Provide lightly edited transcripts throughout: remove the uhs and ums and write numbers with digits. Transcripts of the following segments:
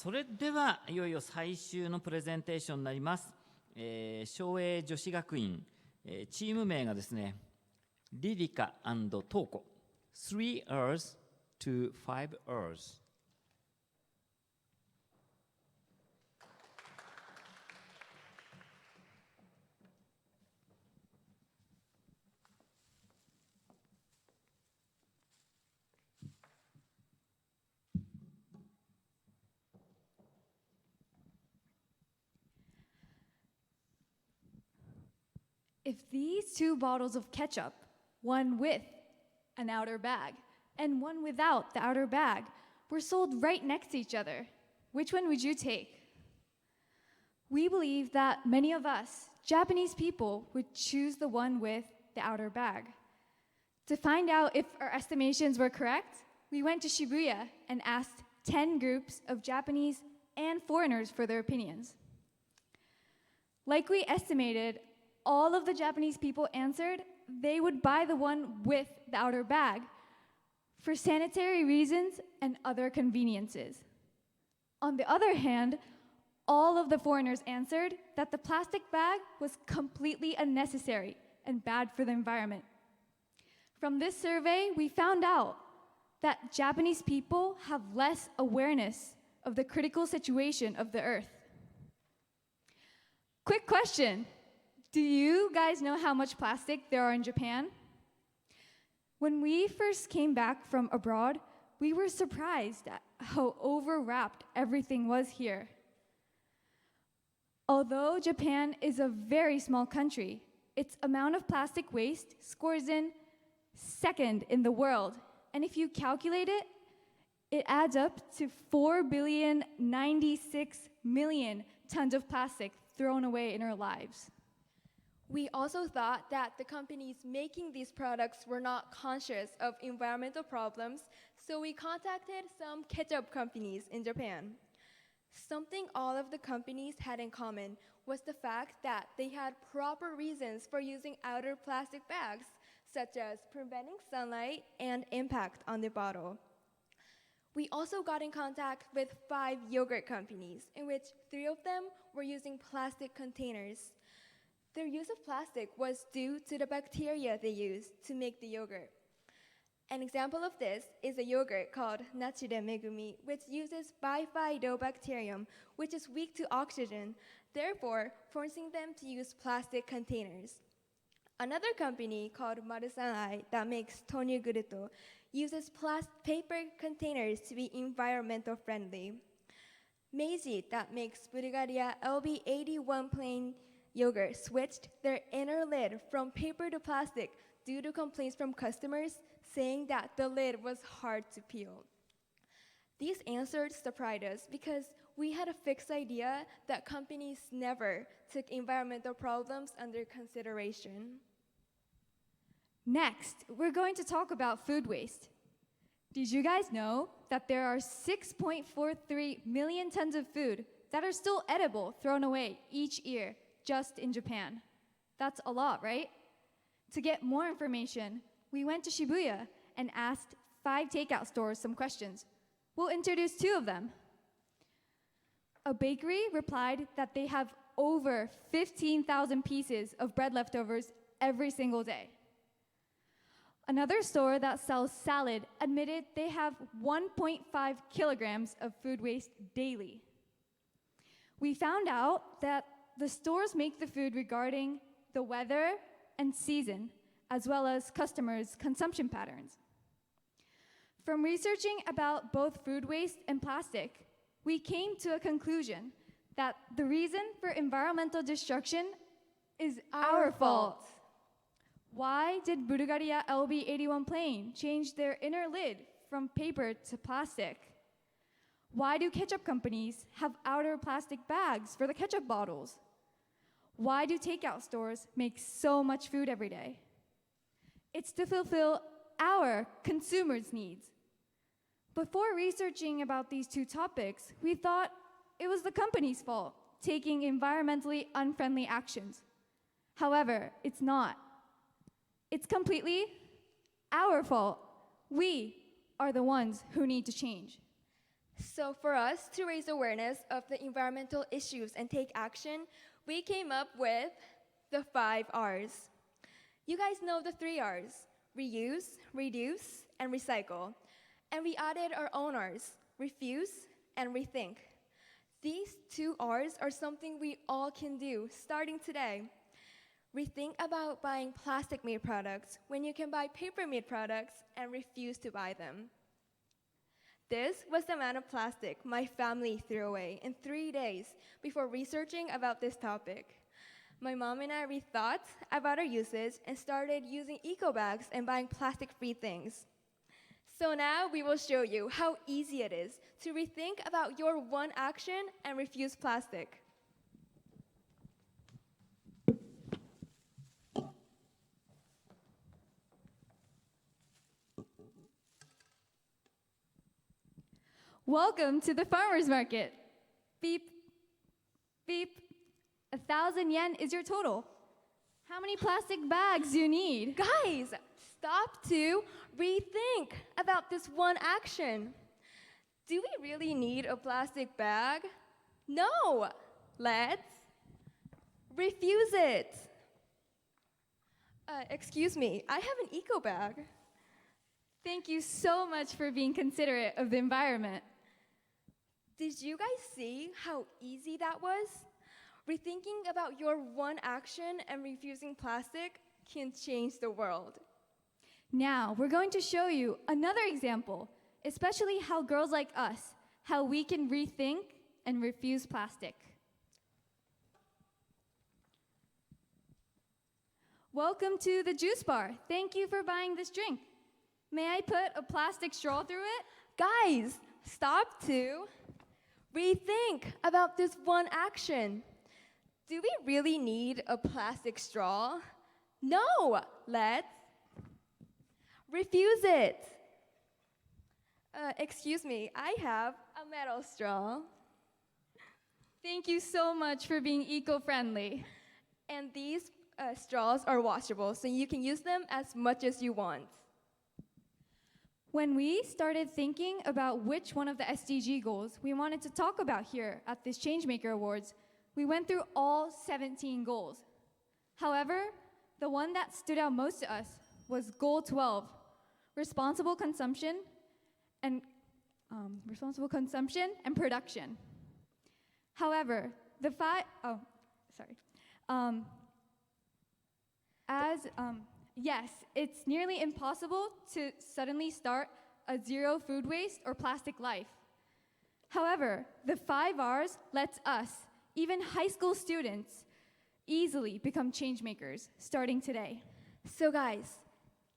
それではいよいよ最終のプレゼンテーションになります。頌栄女子学院、チーム名がですね、リリカ&トーコ 3 Earths to 5 Earths。If these two bottles of ketchup, one with an outer bag and one without the outer bag, were sold right next to each other, which one would you take? We believe that many of us, Japanese people, would choose the one with the outer bag. To find out if our estimations were correct, we went to Shibuya and asked 10 groups of Japanese and foreigners for their opinions. Like we estimated, all of the Japanese people answered they would buy the one with the outer bag for sanitary reasons and other conveniences. On the other hand, all of the foreigners answered that the plastic bag was completely unnecessary and bad for the environment. From this survey, we found out that Japanese people have less awareness of the critical situation of the earth. Quick question. Do you guys know how much plastic there are in Japan? When we first came back from abroad, we were surprised at how overwrapped everything was here. Although Japan is a very small country, its amount of plastic waste scores in second in the world. And if you calculate it, it adds up to 4,096,000,000 tons of plastic thrown away in our lives. We also thought that the companies making these products were not conscious of environmental problems, so we contacted some ketchup companies in Japan. Something all of the companies had in common was the fact that they had proper reasons for using outer plastic bags, such as preventing sunlight and impact on the bottle. We also got in contact with 5 yogurt companies, in which 3 of them were using plastic containers. Their use of plastic was due to the bacteria they used to make the yogurt. An example of this is a yogurt called Nachire Megumi, which uses bifidobacterium, which is weak to oxygen, therefore forcing them to use plastic containers. Another company called Marusanai that makes Tonyuguruto uses paper containers to be environmental friendly. Meiji that makes Bulgaria LB81 plain yogurt switched their inner lid from paper to plastic due to complaints from customers saying that the lid was hard to peel. These answers surprised us because we had a fixed idea that companies never took environmental problems under consideration. Next, we're going to talk about food waste. Did you guys know that there are 6.43 million tons of food that are still edible thrown away each year just in Japan? That's a lot, right? To get more information, we went to Shibuya and asked 5 takeout stores some questions. We'll introduce 2 of them. A bakery replied that they have over 15,000 pieces of bread leftovers every single day. Another store that sells salad admitted they have 1.5 kilograms of food waste daily. We found out that the stores make the food regarding the weather and season, as well as customers' consumption patterns. From researching about both food waste and plastic, we came to a conclusion that the reason for environmental destruction is our fault. Why did Bulgaria LB81 plain change their inner lid from paper to plastic? Why do ketchup companies have outer plastic bags for the ketchup bottles? Why do takeout stores make so much food every day? It's to fulfill our consumers' needs. Before researching about these 2 topics, we thought it was the company's fault taking environmentally unfriendly actions. However, it's not. It's completely our fault. We are the ones who need to change. So for us to raise awareness of the environmental issues and take action, we came up with the 5 R's. You guys know the 3 R's: reuse, reduce, and recycle. And we added our own R's: refuse and rethink. These 2 R's are something we all can do starting today. Rethink about buying plastic-made products when you can buy paper-made products and refuse to buy them. This was the amount of plastic my family threw away in 3 days before researching about this topic. My mom and I rethought about our uses and started using eco bags and buying plastic-free things. So now we will show you how easy it is to rethink about your one action and refuse plastic. Welcome to the farmer's market. Beep, beep. 1,000 yen is your total. How many plastic bags do you need? Guys, stop to rethink about this one action. Do we really need a plastic bag? No. Let's refuse it. Excuse me, I have an eco bag. Thank you so much for being considerate of the environment. Did you guys see how easy that was? Rethinking about your one action and refusing plastic can change the world. Now, we're going to show you another example, especially how girls like us, how we can rethink and refuse plastic. Welcome to the juice bar. Thank you for buying this drink. May I put a plastic straw through it? Guys, stop to rethink about this one action. Do we really need a plastic straw? No. Let's refuse it. Excuse me, I have a metal straw. Thank you so much for being eco-friendly. And these straws are washable, so you can use them as much as you want. When we started thinking about which one of the SDG goals we wanted to talk about here at this Changemaker Awards, we went through all 17 goals. However, the one that stood out most to us was Goal 12, responsible consumption and production. However, yes, it's nearly impossible to suddenly start a zero food waste or plastic life. However, the 5 R's lets us, even high school students, easily become change makers starting today. So guys,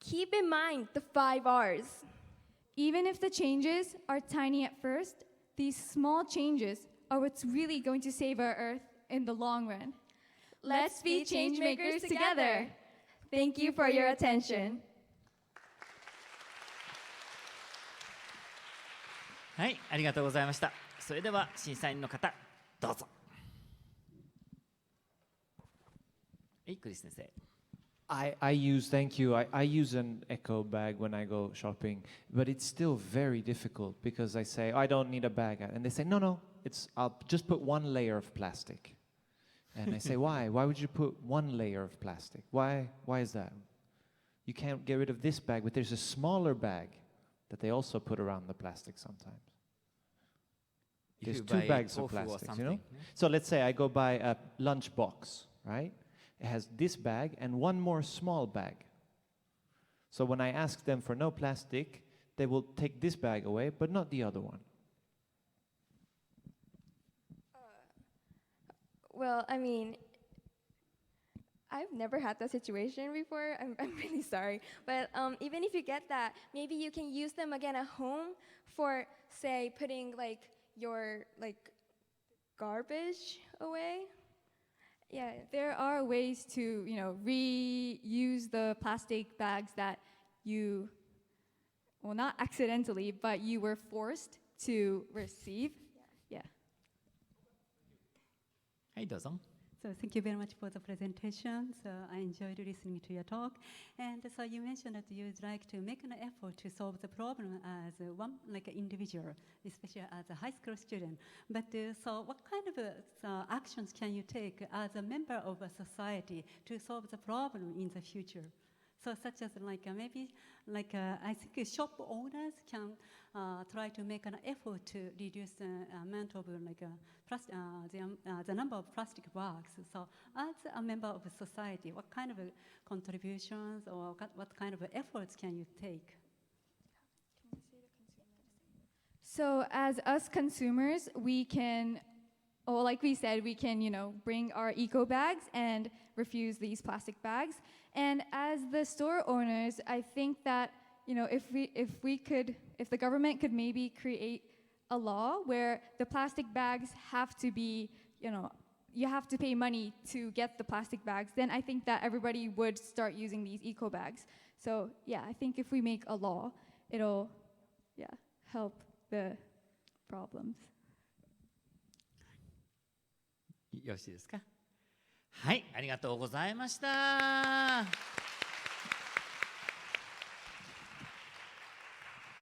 keep in mind the 5 R's. Even if the changes are tiny at first, these small changes are what's really going to save our Earth in the long run. Let's be change makers together. Thank you for your attention. はい、ありがとうございました。それでは審査員の方、どうぞ。はい、クリス先生。Thank you. I use an eco bag when I go shopping, but it's still very difficult because I say, I don't need a bag. And they say, no, I'll just put one layer of plastic. And I say, why? Why would you put one layer of plastic? Why is that? You can't get rid of this bag, but there's a smaller bag that they also put around the plastic sometimes. There's 2 bags of plastics, you know? So let's say I go buy a lunch box, right? It has this bag and one more small bag. So when I ask them for no plastic, they will take this bag away, but not the other one. Well, I mean, I've never had that situation before. I'm really sorry. But even if you get that, maybe you can use them again at home for, say, putting your garbage away. Yeah, there are ways to, reuse the plastic bags that you, well, not accidentally, but you were forced to receive. Yeah. はい、どうぞ。So thank you very much for the presentation. So I enjoyed listening to your talk. And so you mentioned that you'd like to make an effort to solve the problem as one, like an individual, especially as a high school student. But so what kind of actions can you take as a member of a society to solve the problem in the future? So such as like maybe like I think shop owners can try to make an effort to reduce the amount of like the number of plastic bags. So as a member of a society, what kind of contributions or what kind of efforts can you take? So as us consumers, we can, or like we said, we can, bring our eco bags and refuse these plastic bags. And as the store owners, I think that, if the government could maybe create a law where the plastic bags have to be, you have to pay money to get the plastic bags, then I think that everybody would start using these eco bags. So yeah, I think if we make a law, it'll, help the problems. よろしいですか。はい、ありがとうございました。